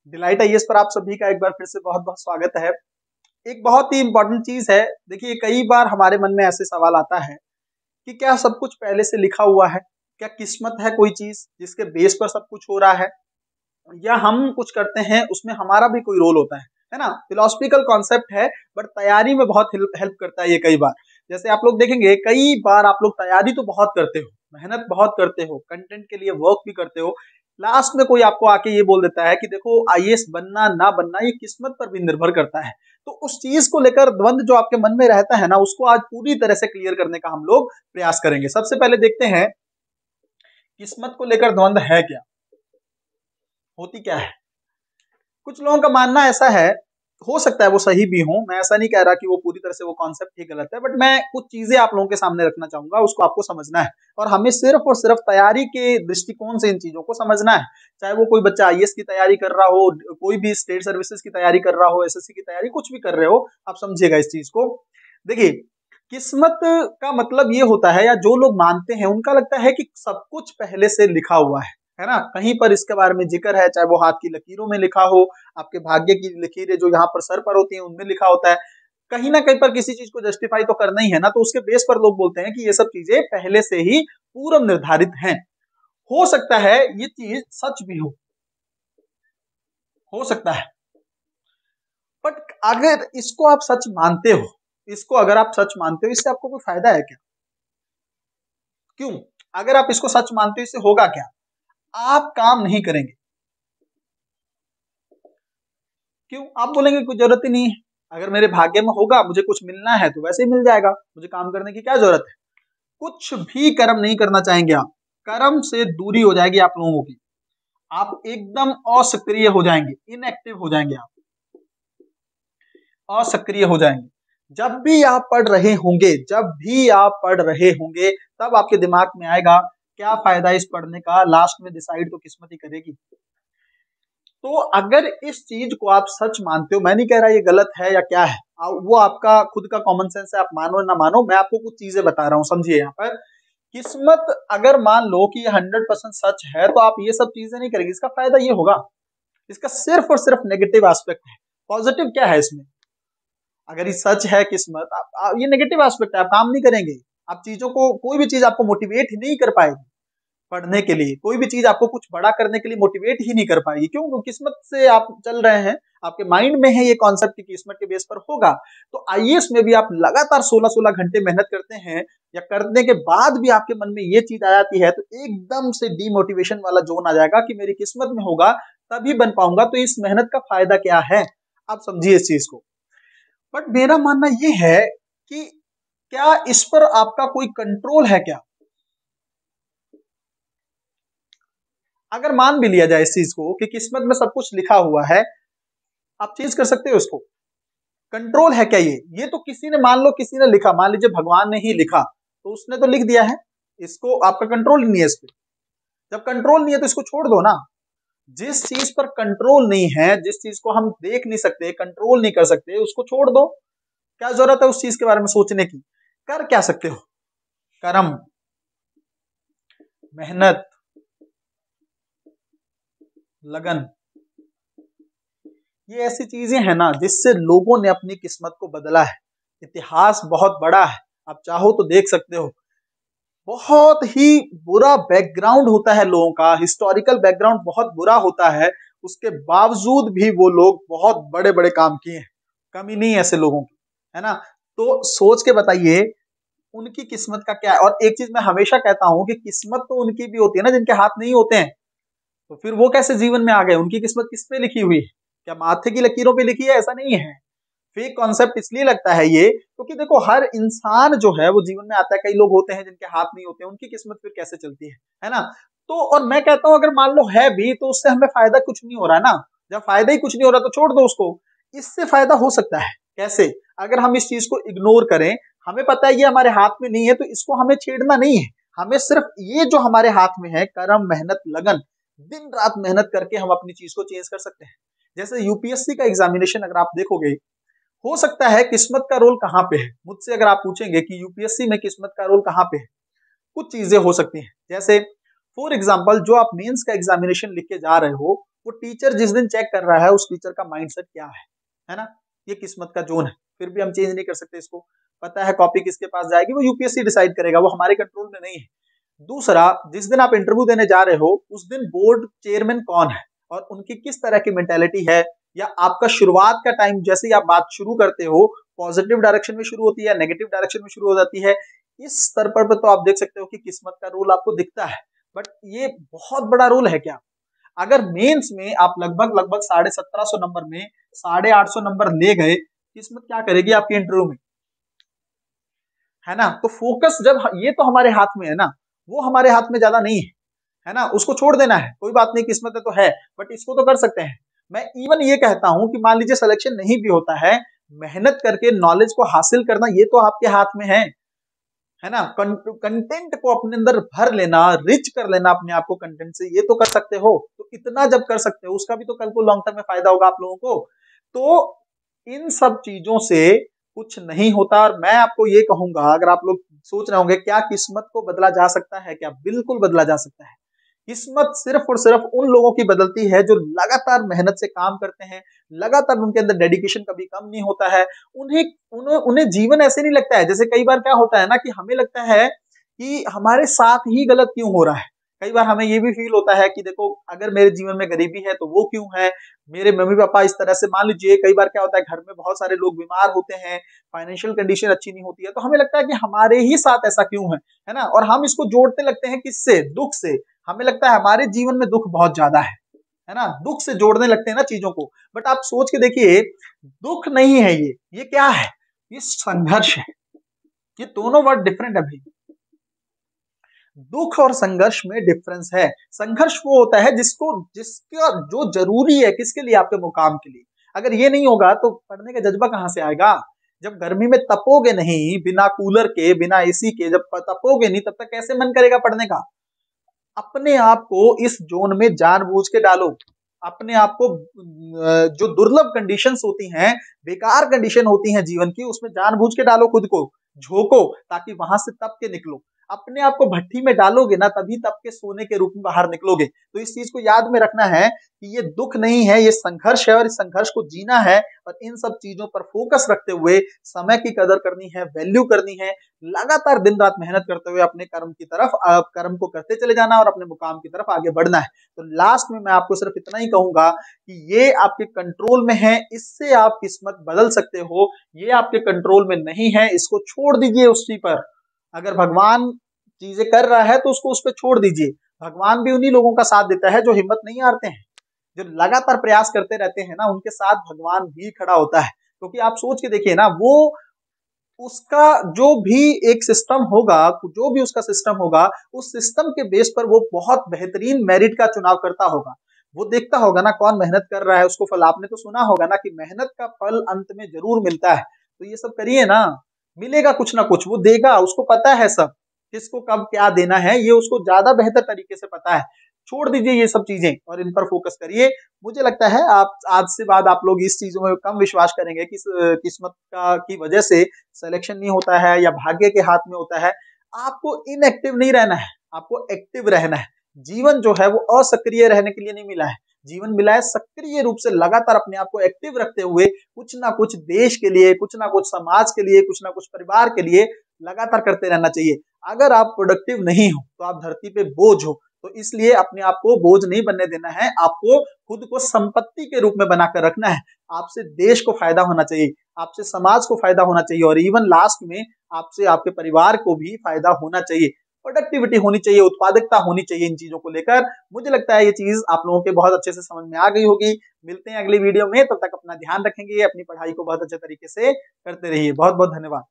Delight IAS पर आप सभी का एक बार फिर से बहुत बहुत स्वागत है। एक बहुत ही इंपॉर्टेंट चीज है। देखिए, कई बार हमारे मन में ऐसे सवाल आता है कि क्या सब कुछ पहले से लिखा हुआ है? क्या किस्मत है कोई चीज जिसके बेस पर सब कुछ हो रहा है, या हम कुछ करते हैं उसमें हमारा भी कोई रोल होता है ना? फिलोसफिकल कॉन्सेप्ट है, बट तैयारी में बहुत हेल्प करता है ये कई बार। जैसे आप लोग देखेंगे, कई बार आप लोग तैयारी तो बहुत करते हो, मेहनत बहुत करते हो, कंटेंट के लिए वर्क भी करते हो, लास्ट में कोई आपको आके ये बोल देता है कि देखो, आईएएस बनना ना बनना ये किस्मत पर भी निर्भर करता है। तो उस चीज को लेकर द्वंद जो आपके मन में रहता है ना, उसको आज पूरी तरह से क्लियर करने का हम लोग प्रयास करेंगे। सबसे पहले देखते हैं किस्मत को लेकर द्वंद है क्या, होती क्या है। कुछ लोगों का मानना ऐसा है, हो सकता है वो सही भी हो, मैं ऐसा नहीं कह रहा कि वो पूरी तरह से वो कॉन्सेप्ट ही गलत है, बट मैं कुछ चीजें आप लोगों के सामने रखना चाहूंगा, उसको आपको समझना है और हमें सिर्फ और सिर्फ तैयारी के दृष्टिकोण से इन चीजों को समझना है। चाहे वो कोई बच्चा आईएएस की तैयारी कर रहा हो, कोई भी स्टेट सर्विसेज की तैयारी कर रहा हो, एसएससी की तैयारी, कुछ भी कर रहे हो, आप समझिएगा इस चीज को। देखिए, किस्मत का मतलब ये होता है, या जो लोग मानते हैं उनका लगता है कि सब कुछ पहले से लिखा हुआ है ना? कहीं पर इसके बारे में जिक्र है, चाहे वो हाथ की लकीरों में लिखा हो, आपके भाग्य की लकीरें जो यहाँ पर सर पर होती हैं उनमें लिखा होता है, कहीं ना कहीं पर किसी चीज को जस्टिफाई तो करना ही है ना। तो उसके बेस पर लोग बोलते हैं कि ये सब चीजें पहले से ही पूर्व निर्धारित हैं। हो सकता है ये चीज सच भी हो सकता है, बट अगर इसको आप सच मानते हो, इसको अगर आप सच मानते हो, इससे आपको कोई फायदा है क्या? क्यों? अगर आप इसको सच मानते हो, इससे होगा क्या? आप काम नहीं करेंगे। क्यों? आप बोलेंगे कोई जरूरत ही नहीं है, अगर मेरे भाग्य में होगा, मुझे कुछ मिलना है तो वैसे ही मिल जाएगा, मुझे काम करने की क्या जरूरत है। कुछ भी कर्म नहीं करना चाहेंगे आप, कर्म से दूरी हो जाएगी आप लोगों की, आप एकदम असक्रिय हो जाएंगे, इनएक्टिव हो जाएंगे, आप असक्रिय हो जाएंगे। जब भी आप पढ़ रहे होंगे, जब भी आप पढ़ रहे होंगे, तब आपके दिमाग में आएगा क्या फायदा इस पढ़ने का, लास्ट में डिसाइड तो किस्मत ही करेगी। तो अगर इस चीज को आप सच मानते हो, मैं नहीं कह रहा ये गलत है या क्या है, वो आपका खुद का कॉमन सेंस है, आप मानो ना मानो, मैं आपको कुछ चीजें बता रहा हूं, समझिए। यहाँ पर किस्मत अगर मान लो कि ये 100% सच है, तो आप ये सब चीजें नहीं करेंगे, इसका फायदा ये होगा, इसका सिर्फ और सिर्फ नेगेटिव एस्पेक्ट है। पॉजिटिव क्या है इसमें? अगर ये सच है किस्मत, ये नेगेटिव एस्पेक्ट है, आप काम नहीं करेंगे, आप चीजों को, कोई भी चीज आपको मोटिवेट ही नहीं कर पाएगी पढ़ने के लिए, कोई भी चीज आपको कुछ बड़ा करने के लिए मोटिवेट ही नहीं कर पाएगी। क्यों? क्योंकि किस्मत से आप चल रहे हैं, आपके माइंड में है ये कॉन्सेप्ट कि किस्मत के बेस पर होगा। तो आईएएस में भी आप लगातार 16-16 घंटे मेहनत करते हैं, या करने के बाद भी आपके मन में ये चीज आ जाती है, तो एकदम से डीमोटिवेशन वाला जोन आ जाएगा कि मेरी किस्मत में होगा तभी बन पाऊंगा, तो इस मेहनत का फायदा क्या है? आप समझिए इस चीज को। बट मेरा मानना ये है कि क्या इस पर आपका कोई कंट्रोल है क्या? अगर मान भी लिया जाए इस चीज को कि किस्मत में सब कुछ लिखा हुआ है, आप चेंज कर सकते हो उसको, कंट्रोल है क्या ये तो किसी ने, मान लो किसी ने लिखा, मान लीजिए भगवान ने ही लिखा, तो उसने तो लिख दिया है, इसको आपका कंट्रोल ही नहीं है इस पे। जब कंट्रोल नहीं है तो इसको छोड़ दो ना। जिस चीज पर कंट्रोल नहीं है, जिस चीज को हम देख नहीं सकते, कंट्रोल नहीं कर सकते, उसको छोड़ दो। क्या जरूरत है उस चीज के बारे में सोचने की? कर क्या सकते हो? कर्म, मेहनत, लगन, ये ऐसी चीजें हैं ना जिससे लोगों ने अपनी किस्मत को बदला है। इतिहास बहुत बड़ा है, आप चाहो तो देख सकते हो। बहुत ही बुरा बैकग्राउंड होता है लोगों का, हिस्टोरिकल बैकग्राउंड बहुत बुरा होता है, उसके बावजूद भी वो लोग बहुत बड़े बड़े काम किए हैं। कमी नहीं है ऐसे लोगों की, है ना? तो सोच के बताइए उनकी किस्मत का क्या है। और एक चीज मैं हमेशा कहता हूं कि किस्मत तो उनकी भी होती है ना जिनके हाथ नहीं होते हैं, तो फिर वो कैसे जीवन में आ गए? उनकी किस्मत किस पे लिखी हुई है? क्या माथे की लकीरों पे लिखी है? ऐसा नहीं है। फेक कॉन्सेप्ट इसलिए लगता है ये, क्योंकि देखो हर इंसान जो है वो जीवन में आता है, कई लोग होते हैं जिनके हाथ नहीं होते, उनकी किस्मत फिर कैसे चलती है ना? तो और मैं कहता हूं अगर मान लो है भी, तो उससे हमें फायदा कुछ नहीं हो रहा है ना। जब फायदा ही कुछ नहीं हो रहा तो छोड़ दो उसको। इससे फायदा हो सकता है कैसे? अगर हम इस चीज को इग्नोर करें, हमें पता है ये हमारे हाथ में नहीं है, तो इसको हमें छेड़ना नहीं है। हमें सिर्फ ये जो हमारे हाथ में है, कर्म, मेहनत, लगन, दिन रात मेहनत करके हम अपनी चीज को चेंज कर सकते हैं। जैसे यूपीएससी का एग्जामिनेशन अगर आप देखोगे, हो सकता है किस्मत का रोल कहां पे है, मुझसे अगर आप पूछेंगे कि यूपीएससी में किस्मत का रोल कहां पे है, कुछ चीजें हो सकती हैं। जैसे फॉर एग्जांपल, जो आप मेंस का एग्जामिनेशन लिख के जा रहे हो, वो टीचर जिस दिन चेक कर रहा है उस टीचर का माइंडसेट क्या है ना, ये किस्मत का जोन है, फिर भी हम चेंज नहीं कर सकते इसको। पता है कॉपी किसके पास जाएगी, वो यूपीएससी डिसाइड करेगा, वो हमारे कंट्रोल में नहीं है। दूसरा, जिस दिन आप इंटरव्यू देने जा रहे हो उस दिन बोर्ड चेयरमैन कौन है और उनकी किस तरह की मेंटेलिटी है, या आपका शुरुआत का टाइम जैसे ही आप बात शुरू करते हो पॉजिटिव डायरेक्शन में शुरू होती है, नेगेटिव डायरेक्शन में शुरू हो जाती है, इस स्तर पर तो आप देख सकते हो कि किस्मत का रोल आपको दिखता है। बट ये बहुत बड़ा रोल है क्या? अगर मेंस में आप लगभग लगभग 1750 नंबर में 850 नंबर ले गए, किस्मत क्या करेगी आपके इंटरव्यू में, है ना। तो फोकस जब ये तो हमारे हाथ में है ना, वो हमारे हाथ में ज्यादा नहीं है ना, उसको छोड़ देना है, कोई बात नहीं, किस्मत है तो है, बट इसको तो कर सकते हैं। मैं इवन ये कहता हूं कि मान लीजिए सिलेक्शन नहीं भी होता है, मेहनत करके नॉलेज को हासिल करना ये तो आपके हाथ में है ना। कंटेंट को अपने अंदर भर लेना, रिच कर लेना अपने आप को कंटेंट से, ये तो कर सकते हो। तो इतना जब कर सकते हो उसका भी तो कल को लॉन्ग टर्म में फायदा होगा आप लोगों को। तो इन सब चीजों से कुछ नहीं होता। और मैं आपको ये कहूंगा, अगर आप लोग सोच रहे होंगे क्या किस्मत को बदला जा सकता है, क्या बिल्कुल बदला जा सकता है। किस्मत सिर्फ और सिर्फ उन लोगों की बदलती है जो लगातार मेहनत से काम करते हैं, लगातार उनके अंदर डेडिकेशन कभी कम नहीं होता है। उन्हें जीवन ऐसे नहीं लगता है, जैसे कई बार क्या होता है ना कि हमें लगता है कि हमारे साथ ही गलत क्यों हो रहा है। कई बार हमें ये भी फील होता है कि देखो अगर मेरे जीवन में गरीबी है तो वो क्यों है, मेरे मम्मी पापा इस तरह से, मान लीजिए कई बार क्या होता है घर में बहुत सारे लोग बीमार होते हैं, फाइनेंशियल कंडीशन अच्छी नहीं होती है, तो हमें लगता है कि हमारे ही साथ ऐसा क्यों है ना। और हम इसको जोड़ते लगते हैं किससे, दुख से। हमें लगता है हमारे जीवन में दुख बहुत ज्यादा है ना, दुख से जोड़ने लगते हैं ना चीजों को। बट आप सोच के देखिए, दुख नहीं है ये क्या है, ये संघर्ष है। ये दोनों वर्ड डिफरेंट है भाई। दुख और संघर्ष में डिफरेंस है। संघर्ष वो होता है जिसका जो जरूरी है किसके लिए, आपके मुकाम के लिए। अगर ये नहीं होगा तो पढ़ने का जज्बा कहां से आएगा। जब गर्मी में तपोगे नहीं, बिना कूलर के बिना एसी के जब तपोगे नहीं, तब तक कैसे मन करेगा पढ़ने का। अपने आप को इस जोन में जानबूझ के डालो। अपने आप को जो दुर्लभ कंडीशंस होती हैं, बेकार कंडीशन होती हैं जीवन की, उसमें जानबूझ के डालो, खुद को झोंको, ताकि वहां से तप के निकलो। अपने आप को भट्टी में डालोगे ना, तभी तप के सोने के रूप में बाहर निकलोगे। तो इस चीज को याद में रखना है कि ये दुख नहीं है, ये संघर्ष है, और इस संघर्ष को जीना है। और इन सब चीजों पर फोकस रखते हुए समय की कदर करनी है, वैल्यू करनी है, लगातार दिन रात मेहनत करते हुए अपने कर्म की तरफ, कर्म को करते चले जाना और अपने मुकाम की तरफ आगे बढ़ना है। तो लास्ट में मैं आपको सिर्फ इतना ही कहूंगा कि ये आपके कंट्रोल में है, इससे आप किस्मत बदल सकते हो। ये आपके कंट्रोल में नहीं है, इसको छोड़ दीजिए उस चीज पर। अगर भगवान चीजें कर रहा है तो उसको उस पर छोड़ दीजिए। भगवान भी उन्हीं लोगों का साथ देता है जो हिम्मत नहीं हारते हैं, जो लगातार प्रयास करते रहते हैं ना, उनके साथ भगवान भी खड़ा होता है। क्योंकि आप सोच के देखिए ना, वो उसका जो भी एक सिस्टम होगा, जो भी उसका सिस्टम होगा, उस सिस्टम के बेस पर वो बहुत बेहतरीन मेरिट का चुनाव करता होगा। वो देखता होगा ना कौन मेहनत कर रहा है, उसको फल। आपने तो सुना होगा ना कि मेहनत का फल अंत में जरूर मिलता है। तो ये सब करिए ना, मिलेगा कुछ ना कुछ, वो देगा, उसको पता है सब, किसको कब क्या देना है, ये उसको ज्यादा बेहतर तरीके से पता है। छोड़ दीजिए ये सब चीजें और इन पर फोकस करिए। मुझे लगता है आप आज से बाद आप लोग इस चीजों में कम विश्वास करेंगे कि किस्मत का की वजह से सिलेक्शन नहीं होता है या भाग्य के हाथ में होता है। आपको इनएक्टिव नहीं रहना है, आपको एक्टिव रहना है। जीवन जो है वो असक्रिय रहने के लिए नहीं मिला है, जीवन मिला है सक्रिय रूप से लगातार अपने आप को एक्टिव रखते हुए कुछ ना कुछ देश के लिए, कुछ ना कुछ समाज के लिए, कुछ ना कुछ परिवार के लिए लगातार करते रहना चाहिए। अगर आप प्रोडक्टिव नहीं हो तो आप धरती पे बोझ हो। तो इसलिए अपने आप को बोझ नहीं बनने देना है, आपको खुद को संपत्ति के रूप में बनाकर रखना है। आपसे देश को फायदा होना चाहिए, आपसे समाज को फायदा होना चाहिए, और इवन लास्ट में आपसे आपके परिवार को भी फायदा होना चाहिए। प्रोडक्टिविटी होनी चाहिए, उत्पादकता होनी चाहिए। इन चीजों को लेकर मुझे लगता है ये चीज आप लोगों के बहुत अच्छे से समझ में आ गई होगी। मिलते हैं अगली वीडियो में, तब तक अपना ध्यान रखेंगे, अपनी पढ़ाई को बहुत अच्छे तरीके से करते रहिए। बहुत बहुत धन्यवाद।